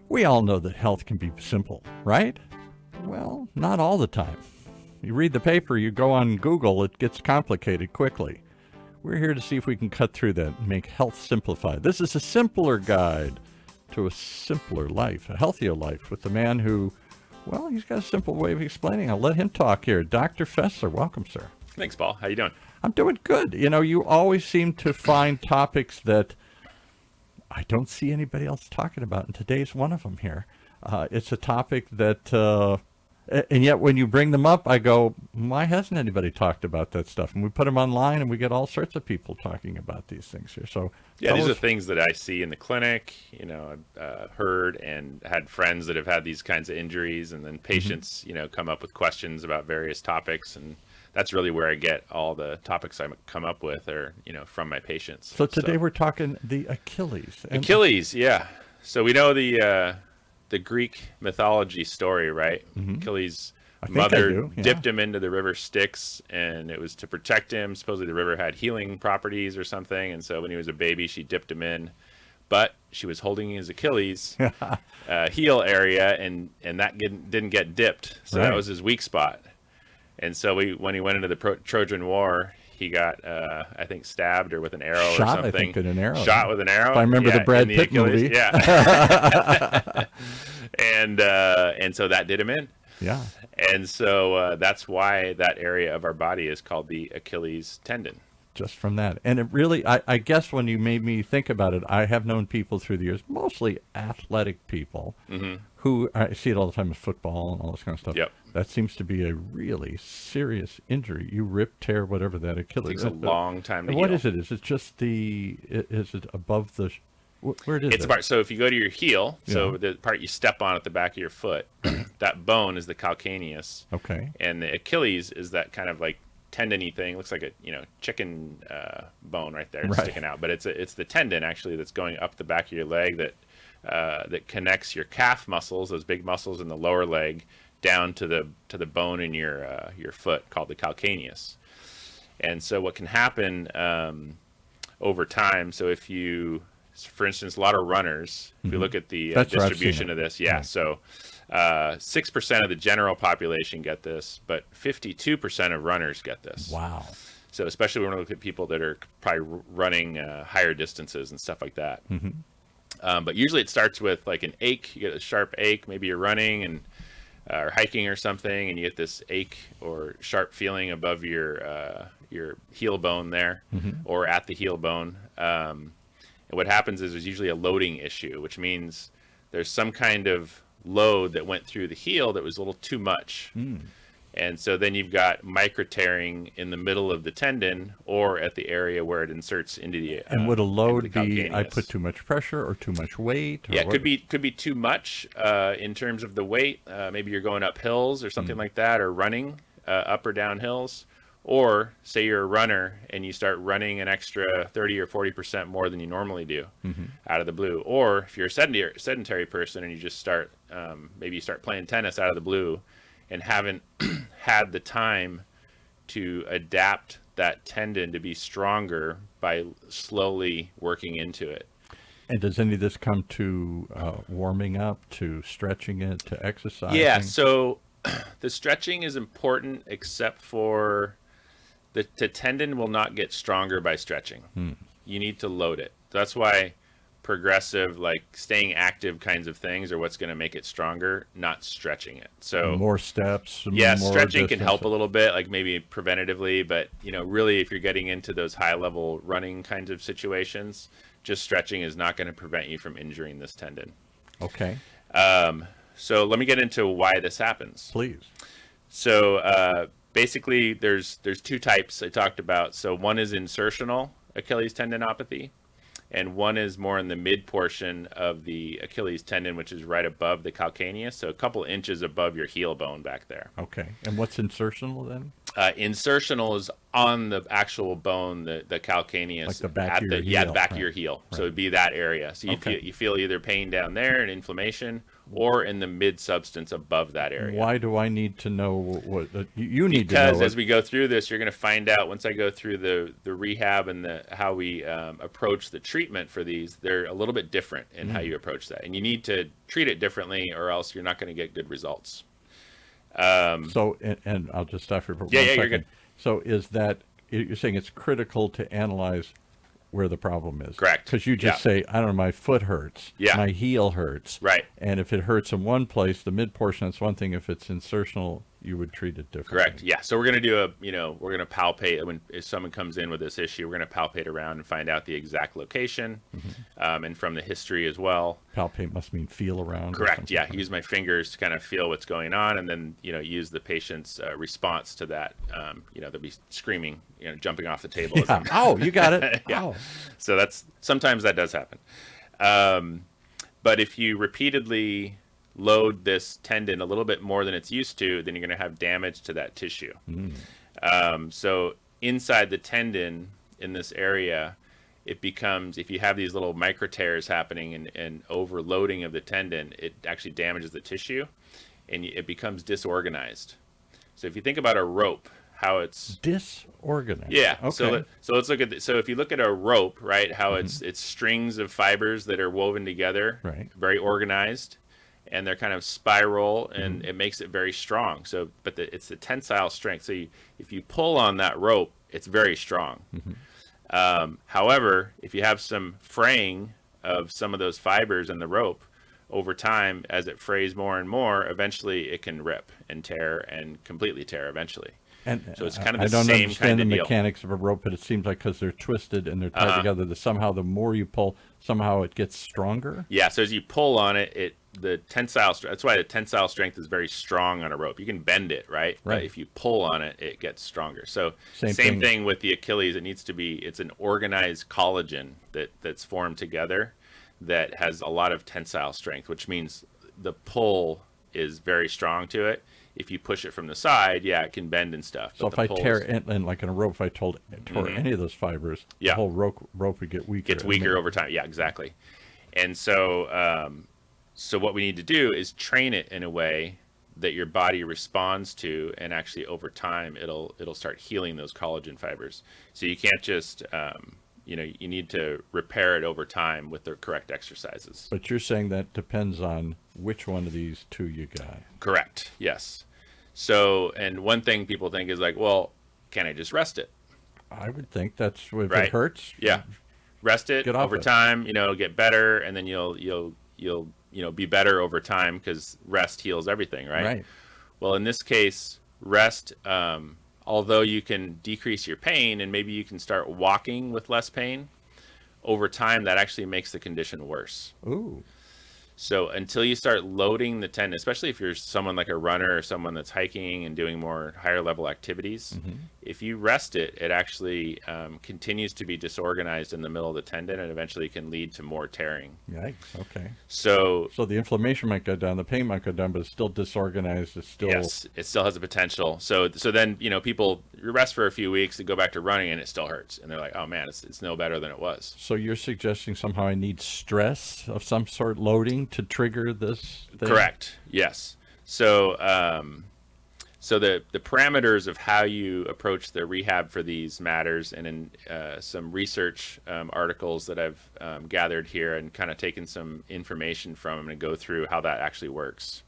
We all know that health can be simple, right? Well, not all the time. You read the paper, you go on Google, it gets complicated quickly. We're here to see if we can cut through that and make health simplified. This is a simpler guide to a simpler life, a healthier life, with the man who, well, he's got a simple way of explaining. I'll let him talk here. Dr. Fessler, welcome, sir. Thanks, Paul. How you doing? I'm doing good. You know, you always seem to find topics that I don't see anybody else talking about, and today's one of them here. It's a topic that, and yet when you bring them up, I go, why hasn't anybody talked about that stuff? And we put them online, and we get all sorts of people talking about these things here. So yeah, these are things that I see in the clinic. You know, I've heard and had friends that have had these kinds of injuries, and then patients, you know, come up with questions about various topics, and that's really where I get all the topics I come up with, or you know, from my patients. So today we're talking the Achilles. Achilles, yeah. So we know the Greek mythology story, right? Achilles' mother dipped him into the River Styx, and it was to protect him. Supposedly the river had healing properties or something, and so when he was a baby, she dipped him in. But she was holding his Achilles heel area, and that didn't get dipped, so that was his weak spot. And so when he went into the Trojan War, he got, I think, stabbed or with an arrow or something. I think, with an arrow. Shot with an arrow. If I remember the Brad Pitt movie. Yeah. and so that did him in. Yeah. And so that's why that area of our body is called the Achilles tendon. Just from that. And it really, I guess when you made me think about it, I have known people through the years, mostly athletic people, who, I see it all the time with football and all this kind of stuff. Yep. That seems to be a really serious injury. You rip, tear, whatever that Achilles. It takes a long time to heal. What is it? Is it just is it above the, where it is? It's about, so if you go to your heel, so the part you step on at the back of your foot, that bone is the calcaneus. Okay. And the Achilles is that kind of like tendon-y thing. Looks like a chicken bone right there sticking out, but it's the tendon actually that's going up the back of your leg that connects your calf muscles, those big muscles in the lower leg, down to the bone in your foot called the calcaneus. And so what can happen over time, so if you, for instance, a lot of runners, if you look at the distribution of this, so 6% of the general population get this, but 52% of runners get this. Wow. So especially when we look at people that are probably running higher distances and stuff like that. But usually it starts with like an ache. You get a sharp ache. Maybe you're running and or hiking or something, and you get this ache or sharp feeling above your heel bone there, or at the heel bone. And what happens is there's usually a loading issue, which means there's some kind of load that went through the heel that was a little too much. And so then you've got micro tearing in the middle of the tendon or at the area where it inserts into the and would a load be I put too much pressure or too much weight? Yeah, it could be too much in terms of the weight. Maybe you're going up hills or something like that, or running up or down hills. Or say you're a runner and you start running an extra 30 or 40% more than you normally do out of the blue. Or if you're a sedentary person and you just start, maybe you start playing tennis out of the blue and haven't had the time to adapt that tendon to be stronger by slowly working into it. And does any of this come to warming up, to stretching it, to exercising? Yeah, so the stretching is important, except for the tendon will not get stronger by stretching. You need to load it. That's why progressive, like staying active kinds of things are what's going to make it stronger, not stretching it. So more steps. Yeah, more stretching distance. can help a little bit, like maybe preventatively, but really if you're getting into those high level running kinds of situations, just stretching is not going to prevent you from injuring this tendon. Okay. So let me get into why this happens. Please. So basically there's two types I talked about. So one is insertional Achilles tendinopathy, and one is more in the mid portion of the Achilles tendon, which is right above the calcaneus, so a couple inches above your heel bone back there. Okay. And what's insertional then? Insertional is on the actual bone, the calcaneus, like the back of your heel. Yeah, the back of your heel. So it'd be that area. So you feel either pain down there and inflammation, or in the mid substance above that area. Why do I need to know what you need because to know? Because as we go through this, you're going to find out once I go through the rehab and how we approach the treatment for these, they're a little bit different in how you approach that. And you need to treat it differently, or else you're not going to get good results. So, and I'll just stop here for 1 second. You're good. So you're saying it's critical to analyze where the problem is. Correct. Because you just say, I don't know, my foot hurts. Yeah. My heel hurts. Right. And if it hurts in one place, the mid portion, that's one thing. If it's insertional, you would treat it differently. Correct. Yeah. So we're going to do we're going to palpate if someone comes in with this issue, we're going to palpate around and find out the exact location, and from the history as well. Palpate must mean feel around. Correct. Yeah. Use my fingers to kind of feel what's going on, and then, use the patient's response to that. They'll be screaming, jumping off the table. Yeah. Oh, you got it. Yeah. Oh. So sometimes that does happen. But if you repeatedly load this tendon a little bit more than it's used to, then you're going to have damage to that tissue. So inside the tendon in this area, it becomes, if you have these little micro tears happening and overloading of the tendon, it actually damages the tissue and it becomes disorganized. So if you think about a rope, how it's disorganized. Yeah. Okay. So let's look at so if you look at a rope, right, how it's strings of fibers that are woven together, right, very organized, and they're kind of spiral, and it makes it very strong. So, but it's the tensile strength. So if you pull on that rope, it's very strong. However, if you have some fraying of some of those fibers in the rope, over time, as it frays more and more, eventually it can rip and tear and completely tear eventually. And so it's kind of the I don't same understand kind the of deal. mechanics of a rope, but it seems like because they're twisted and they're tied together, that somehow the more you pull, somehow it gets stronger. Yeah. So as you pull on it, the tensile. That's why the tensile strength is very strong on a rope. You can bend it, right? Right. But if you pull on it, it gets stronger. So Same thing with the Achilles. It's an organized collagen that's formed together that has a lot of tensile strength, which means the pull is very strong to it. If you push it from the side, it can bend and stuff. So if I tear, and like in a rope, if I tore any of those fibers, the whole rope would get weaker. Gets weaker over time. Yeah, exactly. And so, so what we need to do is train it in a way that your body responds to, and actually over time, it'll start healing those collagen fibers. So you can't just, you need to repair it over time with the correct exercises. But you're saying that depends on which one of these two you got. Correct. Yes. So, and one thing people think is like, well, can I just rest it? I would think that's if Right. it hurts. Yeah. Rest it over time, get better, and then you'll be better over time because rest heals everything, right? Right. Well, in this case, rest, although you can decrease your pain and maybe you can start walking with less pain, over time that actually makes the condition worse. Ooh. So until you start loading the tendon, especially if you're someone like a runner or someone that's hiking and doing more higher level activities, if you rest it, it actually continues to be disorganized in the middle of the tendon and eventually can lead to more tearing. Yikes. Okay. So the inflammation might go down, the pain might go down, but it's still disorganized. It's still... Yes, it still has a potential. So then, people rest for a few weeks, they go back to running and it still hurts. And they're like, oh man, it's no better than it was. So you're suggesting somehow I need stress of some sort loading to trigger this thing? Correct. Yes. So so the parameters of how you approach the rehab for these matters, and in some research articles that I've gathered here and kind of taken some information from them and go through how that actually works.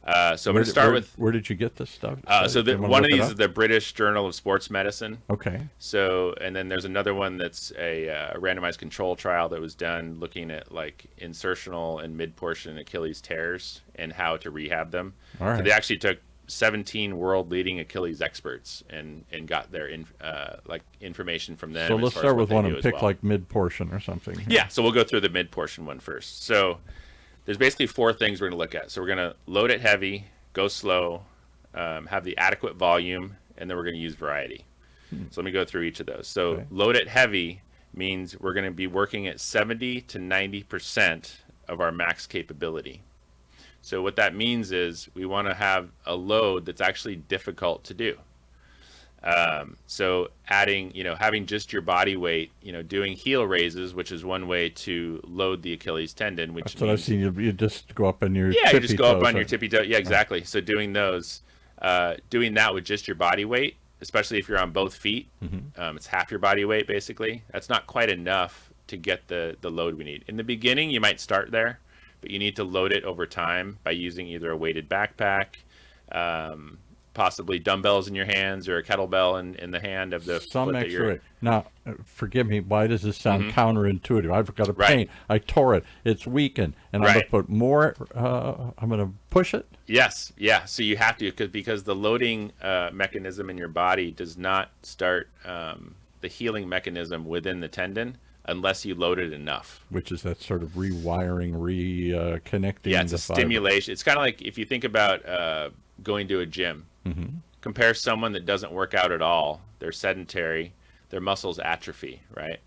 So I'm going to start with... Where did you get this stuff? One of these is the British Journal of Sports Medicine. Okay. So, and then there's another one that's a randomized control trial that was done looking at like insertional and mid-portion Achilles tears and how to rehab them. All right. So they actually took 17 world-leading Achilles experts and got their information from them. So let's start with one and pick like mid-portion or something. Yeah, so we'll go through the mid-portion one first. So there's basically four things we're going to look at. So we're going to load it heavy, go slow, have the adequate volume, and then we're going to use variety. So let me go through each of those. So load it heavy means we're going to be working at 70 to 90% of our max capability. So what that means is we want to have a load that's actually difficult to do. So adding, having just your body weight, doing heel raises, which is one way to load the Achilles tendon, which That's what I've means, seen. You just go up on your yeah, tippy you just go up toes, on your right? tippy toe. Yeah, exactly. So doing those, doing that with just your body weight, especially if you're on both feet, it's half your body weight basically. That's not quite enough to get the load we need. In the beginning, you might start there, but you need to load it over time by using either a weighted backpack, possibly dumbbells in your hands or a kettlebell in the hand of the Some foot that extra you're. weight. Now, forgive me. Why does this sound counterintuitive? I've got a Right. pain. I tore it. It's weakened, and I'm going to Right. put more. I'm going to push it. Yes, yeah. So you have to because the loading mechanism in your body does not start the healing mechanism within the tendon unless you load it enough. Which is that sort of rewiring, reconnecting. Yeah, it's the a fiber. stimulation. It's kind of like if you think about going to a gym. Compare someone that doesn't work out at all. They're sedentary. Their muscles atrophy, right?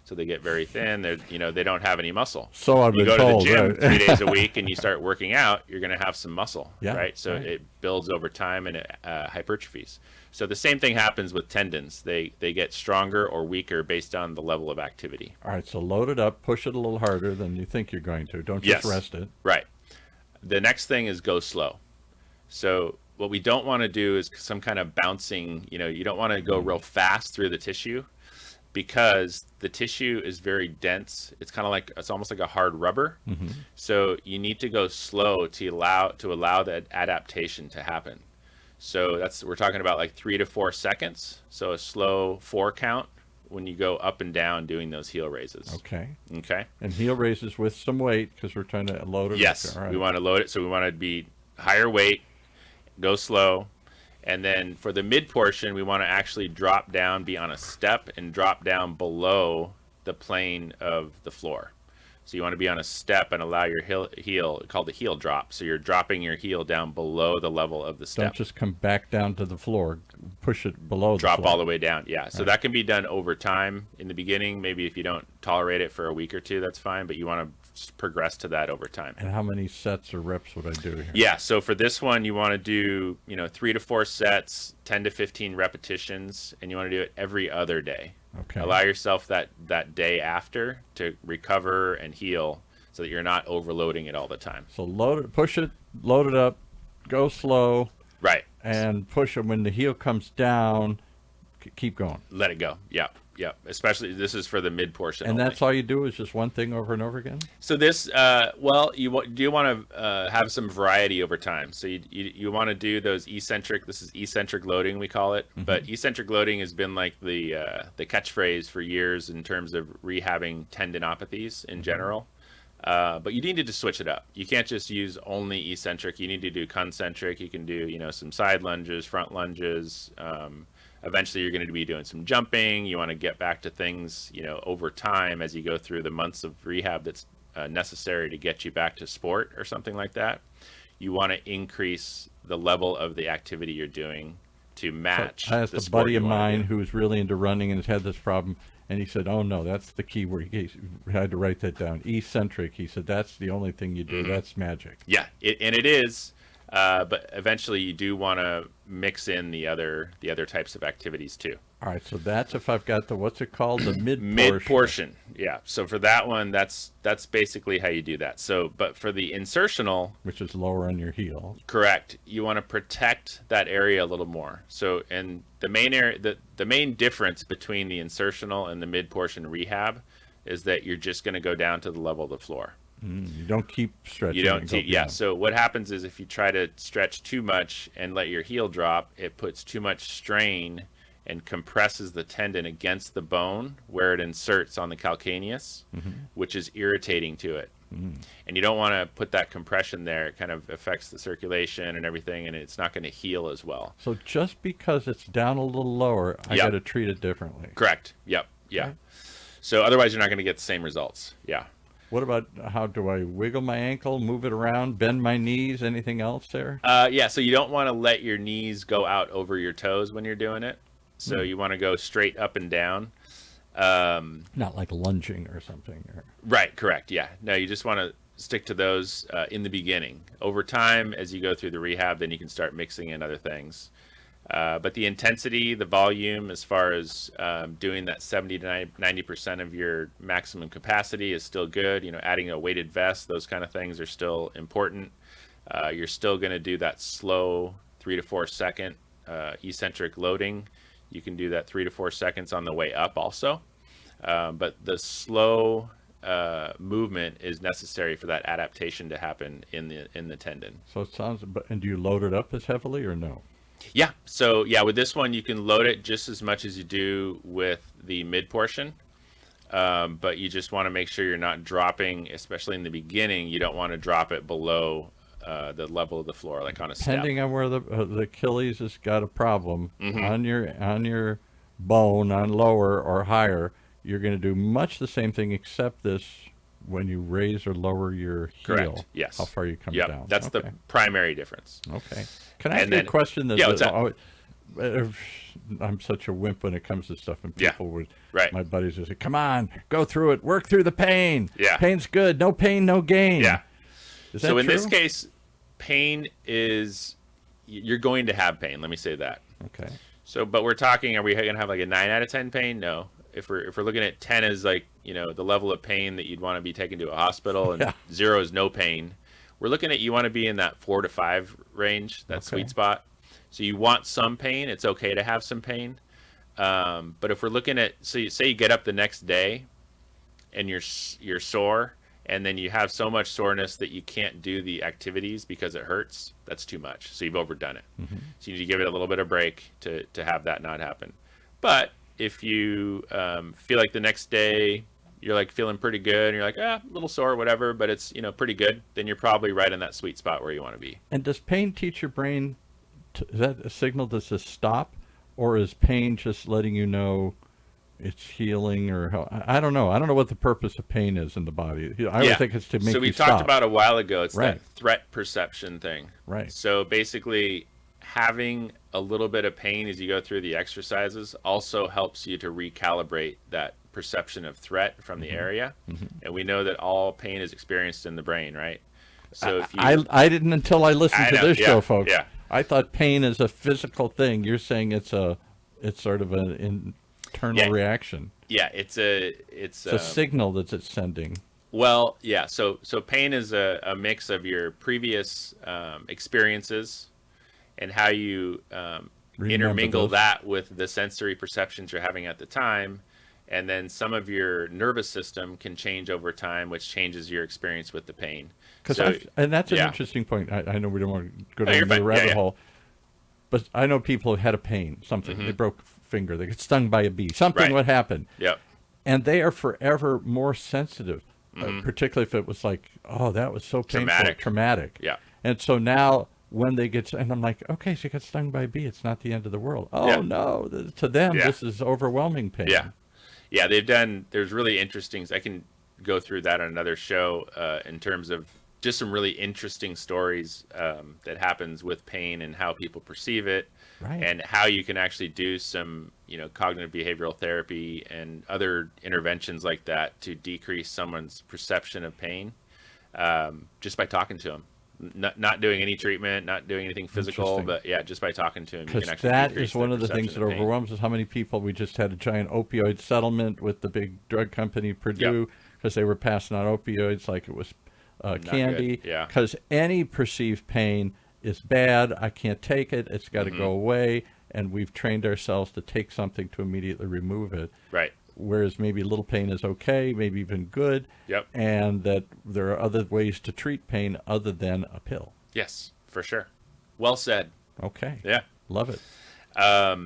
So they get very thin. They don't have any muscle. So I've You been go told, to the gym right? 3 days a week and you start working out, you're going to have some muscle, Yeah, right? So right. it builds over time and it hypertrophies. So the same thing happens with tendons. They get stronger or weaker based on the level of activity. All right, so load it up, push it a little harder than you think you're going to. Don't Yes. just rest it. Right. The next thing is go slow. So what we don't want to do is some kind of bouncing, you don't want to go real fast through the tissue because the tissue is very dense. It's almost like a hard rubber. So you need to go slow to allow that adaptation to happen. So we're talking about like 3 to 4 seconds. So a slow 4 count when you go up and down doing those heel raises. Okay. Okay. And heel raises with some weight because we're trying to load it. Yes, All right. we want to load it. So we want to be higher weight, go slow. And then for the mid portion, we want to actually drop down, be on a step, and drop down below the plane of the floor. So you want to be on a step and allow your heel called the heel drop. So you're dropping your heel down below the level of the Don't step. just come back down to the floor. Push it below Drop the floor. all the way down. Yeah. So that can be done over time. In the beginning, maybe if you don't tolerate it for a week or two, that's fine. But you want to progress to that over time. And how many sets or reps would I do here? Yeah, so for this one, you want to do, 3 to 4 sets, 10 to 15 repetitions, and you want to do it every other day. Okay. Allow yourself that day after to recover and heal so that you're not overloading it all the time. So load it, push it, load it up, go slow, Right. and push it. When the heel comes down, keep going. Let it go. Yep. Especially this is for the mid portion. And only. that's all you do is just one thing over and over again? So this, you do want to have some variety over time. So you want to do those eccentric. This is eccentric loading, we call it. But eccentric loading has been like the catchphrase for years in terms of rehabbing tendinopathies in general. But you need to switch it up. You can't just use only eccentric. You need to do concentric. You can do some side lunges, front lunges. Eventually, you're going to be doing some jumping. You want to get back to things, over time as you go through the months of rehab that's necessary to get you back to sport or something like that. You want to increase the level of the activity you're doing to match. I asked the a sport buddy you of wanna mine do. who was really into running and has had this problem, and he said, "Oh no, that's the key word." He had to write that down. Eccentric. He said, "That's the only thing you do. That's magic." Yeah, and it is. But eventually, you do want to mix in the other types of activities too. All right, so that's if I've got the what's it called, the mid Portion. Yeah. So for that one, that's basically how you do that. So, but for the insertional, which is lower on your heel. correct, you want to protect that area a little more. So, and the main area, the main difference between the insertional and the mid portion rehab is that you're just going to go down to the level of the floor. You don't keep stretching. You don't, and go yeah. beyond. So what happens is if you try to stretch too much and let your heel drop, it puts too much strain and compresses the tendon against the bone where it inserts on the calcaneus, which is irritating to it. And you don't want to put that compression there. It kind of affects the circulation and everything, and it's not going to heal as well. So just because it's down a little lower, I Yep. got to treat it differently. Correct. Yep. Yeah. Okay. So otherwise, you're not going to get the same results. Yeah. What about how do I wiggle my ankle, move it around, bend my knees? Anything else there? Yeah. So you don't want to let your knees go out over your toes when you're doing it. So you want to go straight up and down. Not like lunging or something. Right, correct. Yeah. No, you just want to stick to those in the beginning. Over time, as you go through the rehab, then you can start mixing in other things. But the intensity, the volume, as far as doing that 70 to 90% of your maximum capacity is still good. Adding a weighted vest, those kind of things are still important. You're still going to do that slow 3 to 4 second eccentric loading. You can do that 3 to 4 seconds on the way up also. But the slow movement is necessary for that adaptation to happen in the tendon. So it sounds, and do you load it up as heavily or no? Yeah. So with this one, you can load it just as much as you do with the mid portion. But you just want to make sure you're not dropping, especially in the beginning. You don't want to drop it below the level of the floor, like on a step. Depending on where the Achilles has got a problem on your bone, on lower or higher, you're going to do much the same thing, except this when you raise or lower your heel. Correct. Yes. How far you come Yep. down. That's the primary difference. Okay. Can I ask you a question? What's that? I'm such a wimp when it comes to stuff, and people would, right. my buddies would say, come on, go through it, work through the pain. Yeah. Pain's good. No pain, no gain. Yeah. Is that so in true? this case, pain is, you're going to have pain. Let me say that. Okay. So, but we're talking, are we going to have like a 9 out of 10 pain? No. If we're looking at 10 as like, the level of pain that you'd want to be taken to a hospital, and 0 is no pain, we're looking at, you want to be in that 4 to 5 range, that sweet spot. So you want some pain. It's okay to have some pain. But if we're looking at, so say you get up the next day and you're sore, and then you have so much soreness that you can't do the activities because it hurts, that's too much. So you've overdone it. So you need to give it a little bit of break to have that not happen. But if you feel like the next day you're like feeling pretty good, and you're like, a little sore, whatever, but it's, pretty good, then you're probably right in that sweet spot where you want to be. And does pain teach your brain, is that a signal that says stop, or is pain just letting you know it's healing, or how? I don't know. I don't know what the purpose of pain is in the body. I would think it's to make you stop. So we talked about a while ago, it's that threat perception thing. Right. So basically, having a little bit of pain as you go through the exercises also helps you to recalibrate that perception of threat from the area. And we know that all pain is experienced in the brain, right? So if you, I didn't until I listened to this show, folks. Yeah. I thought pain is a physical thing. You're saying it's sort of an internal reaction. Yeah, it's a signal that it's sending. Well, yeah. So pain is a mix of your previous experiences and how you intermingle that with the sensory perceptions you're having at the time. And then some of your nervous system can change over time, which changes your experience with the pain. And that's an interesting point. I know we don't want to go down the rabbit hole, but I know people who had a pain, something. They broke a finger, they get stung by a bee, something would happen. Yep. And they are forever more sensitive, particularly if it was like, oh, that was so painful, traumatic. Yeah. And so now when they get, and I'm like, okay, so you got stung by a bee, it's not the end of the world. Oh, no, to them, this is overwhelming pain. Yeah. Yeah, there's really interesting, I can go through that on another show in terms of just some really interesting stories that happens with pain and how people perceive it, and how you can actually do some, cognitive behavioral therapy and other interventions like that to decrease someone's perception of pain just by talking to them. Not doing any treatment, not doing anything physical, but just by talking to him, you can actually that is one of the things that overwhelms us. How many people, we just had a giant opioid settlement with the big drug company Purdue because they were passing out opioids like it was candy. Because any perceived pain is bad. I can't take it. It's got to go away. And we've trained ourselves to take something to immediately remove it. Right. Whereas maybe little pain is okay, maybe even good. Yep. And that there are other ways to treat pain other than a pill. Yes, for sure. Well said. Okay. Yeah. Love it. All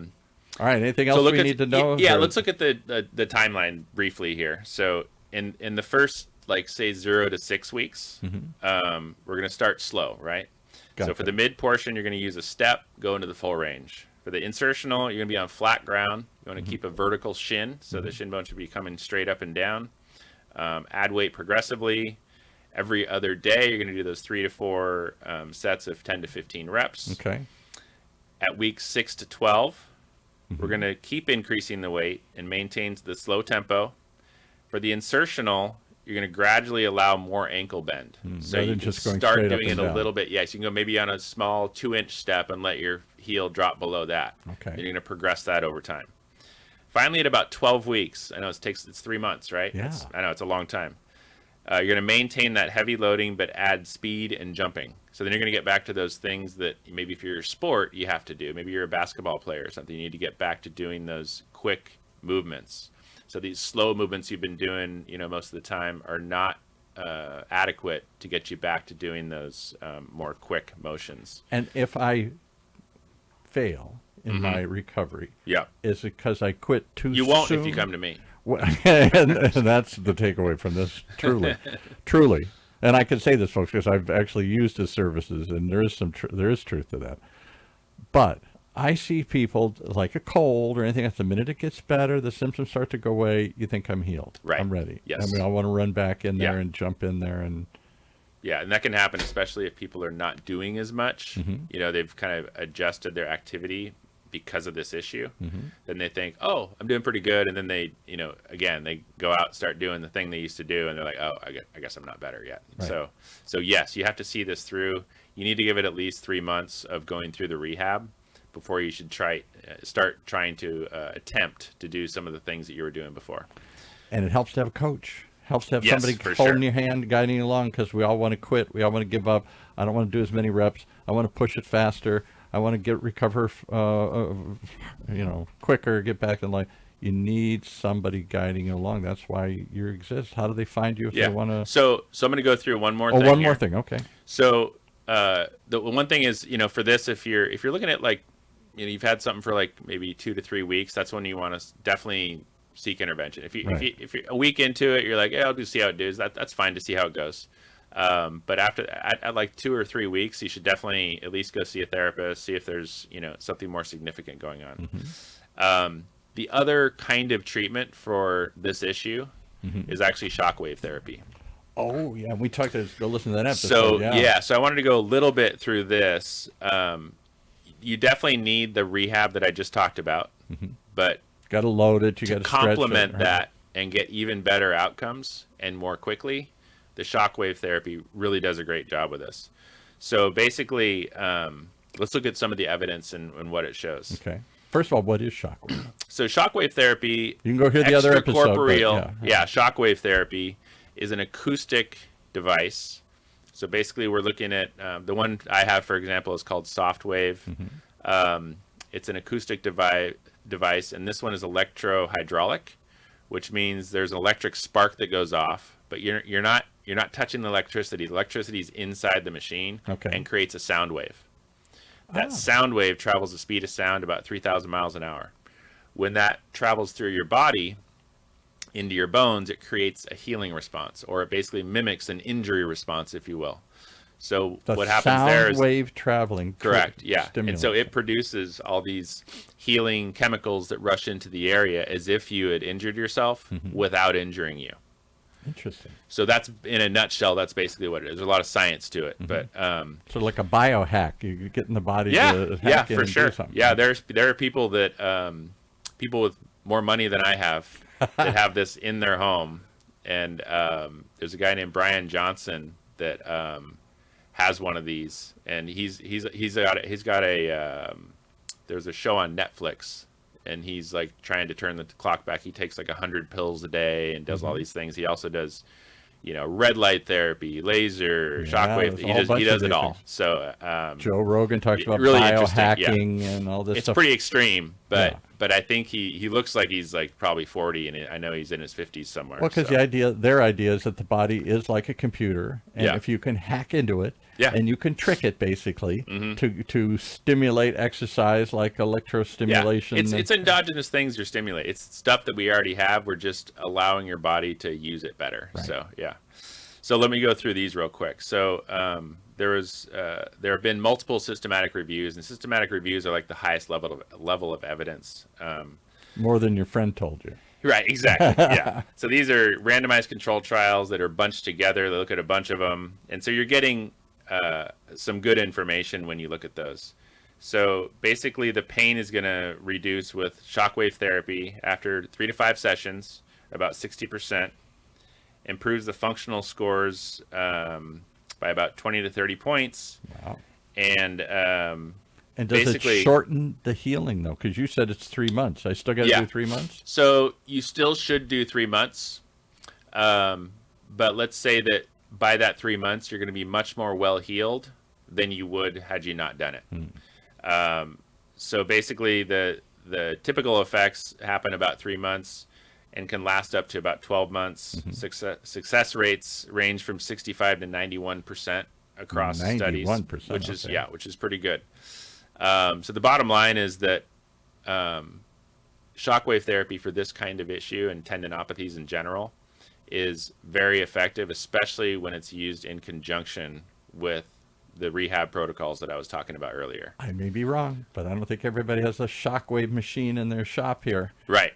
right. Anything else we need to know? Yeah, let's look at the timeline briefly here. So in the first, like, say 0 to 6 weeks, we're going to start slow, right? So for the mid portion, you're going to use a step, go into the full range. For the insertional, you're going to be on flat ground. You want to keep a vertical shin, so the shin bone should be coming straight up and down. Add weight progressively. Every other day, you're going to do those 3 to 4 sets of 10 to 15 reps. Okay. At weeks 6 to 12, we're going to keep increasing the weight and maintain the slow tempo. For the insertional, you're going to gradually allow more ankle bend. So rather you than can just going start straight up doing it and a down. little bit. Yes, you can go maybe on a small 2-inch step and let your heel drop below that. Okay. And you're going to progress that over time. Finally, at about 12 weeks, I know it's 3 months, right? Yeah. I know it's a long time. You're going to maintain that heavy loading, but add speed and jumping. So then you're going to get back to those things that maybe if you're a sport, you have to do. Maybe you're a basketball player or something. You need to get back to doing those quick movements. So these slow movements you've been doing, most of the time are not adequate to get you back to doing those more quick motions. And if I fail in my recovery, Yeah. is it because I quit too soon? You won't if you come to me. And that's the takeaway from this, truly. And I can say this, folks, because I've actually used his services, and there is truth to that. But I see people like a cold or anything else. The minute it gets better, the symptoms start to go away. You think I'm healed. Right. I'm ready. Yes. I mean, I want to run back in there Yeah. and jump in there and. Yeah, and that can happen especially if people are not doing as much. They've kind of adjusted their activity because of this issue. Then they think, oh, I'm doing pretty good. And then they, again, they go out and start doing the thing they used to do. And they're like, oh, I guess I'm not better yet. Right. So yes, you have to see this through. You need to give it at least 3 months of going through the rehab before you should start trying to attempt to do some of the things that you were doing before. And it helps to have a coach. Helps to have Yes, somebody for holding sure. your hand, guiding you along, because we all want to quit. We all want to give up. I don't want to do as many reps. I want to push it faster. I want to recover, quicker, get back in life. You need somebody guiding you along. That's why you exist. How do they find you if they want to? So I'm going to go through one more thing. One here. more thing. Okay. So the one thing is, for this, if you're looking at like, you've had something for like maybe 2 to 3 weeks, that's when you want to definitely seek intervention. If you're a week into it, you're like, yeah, I'll just see how it is. That's fine to see how it goes. But at like 2 or 3 weeks, you should definitely at least go see a therapist, see if there's something more significant going on. The other kind of treatment for this issue is actually shockwave therapy. Oh yeah, we talked to go listen to that episode. So I wanted to go a little bit through this. You definitely need the rehab that I just talked about, but got to load it. You got to complement that and get even better outcomes and more quickly. The shockwave therapy really does a great job with this. So basically, let's look at some of the evidence and what it shows. Okay. First of all, what is shockwave? So shockwave therapy. You can go hear the other episode. Extracorporeal, shockwave therapy is an acoustic device. So basically, we're looking at the one I have, for example, is called Softwave. It's an acoustic device, and this one is electrohydraulic, which means there's an electric spark that goes off, but you're not touching the electricity. The electricity is inside the machine and creates a sound wave. That sound wave travels the speed of sound about 3,000 miles an hour. When that travels through your body into your bones, it creates a healing response, or it basically mimics an injury response, if you will. So what happens there is sound wave traveling. Correct. Yeah. And so it produces all these healing chemicals that rush into the area as if you had injured yourself without injuring you. Interesting. So that's, in a nutshell, that's basically what it is. There's a lot of science to it, but so like a biohack, you get in the body. Yeah, hack in for and sure. Do something. Yeah, there are people that people with more money than I have that have this in their home, and there's a guy named Brian Johnson that has one of these, and he's got a there's a show on Netflix. And he's like trying to turn the clock back. He takes like 100 pills a day and does all these things. He also does, red light therapy, laser, shockwave. He does it all. So Joe Rogan talks about really biohacking and all this stuff. It's pretty extreme, but I think he looks like he's like probably 40, and I know he's in his 50s somewhere. Well, because their idea is that the body is like a computer, and if you can hack into it, and you can trick it basically to stimulate exercise like electrostimulation. Yeah. It's endogenous things you're stimulating. It's stuff that we already have. We're just allowing your body to use it better. Right. So So let me go through these real quick. So there have been multiple systematic reviews, and systematic reviews are like the highest level of evidence. More than your friend told you. Right, exactly. Yeah. So these are randomized control trials that are bunched together. They look at a bunch of them, and so you're getting some good information when you look at those. So basically, the pain is going to reduce with shockwave therapy after 3 to 5 sessions, about 60%. improves the functional scores by about 20 to 30 points. Wow. And does it shorten the healing, though? Because you said it's 3 months. I still got to do 3 months? So you still should do 3 months. But let's say that by that 3 months, you're going to be much more well-healed than you would had you not done it. So basically, the typical effects happen about 3 months and can last up to about 12 months. Success rates range from 65 to 91% across studies, which is pretty good. So the bottom line is that shockwave therapy for this kind of issue and tendinopathies in general is very effective, especially when it's used in conjunction with the rehab protocols that I was talking about earlier. I may be wrong, but I don't think everybody has a shockwave machine in their shop here. Right.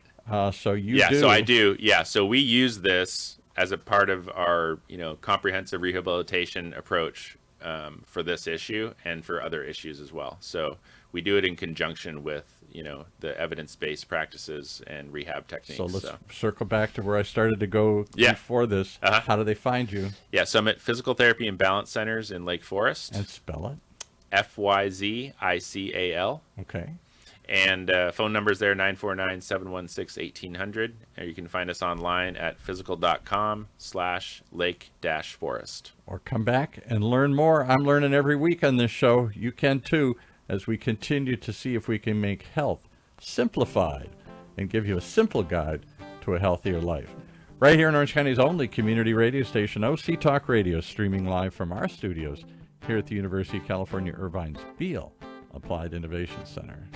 So you do. So I do. Yeah. So we use this as a part of our, comprehensive rehabilitation approach for this issue and for other issues as well. So we do it in conjunction with, the evidence-based practices and rehab techniques. So let's circle back to where I started to go before this. How do they find you? Yeah. So I'm at Physical Therapy and Balance Centers in Lake Forest. And spell it. FYZICAL. Okay. And phone numbers there, 949-716-1800. Or you can find us online at physical.com/lake-forest. Or come back and learn more. I'm learning every week on this show. You can too, as we continue to see if we can make health simplified and give you a simple guide to a healthier life. Right here in Orange County's only community radio station, OC Talk Radio, streaming live from our studios here at the University of California, Irvine's Beale Applied Innovation Center.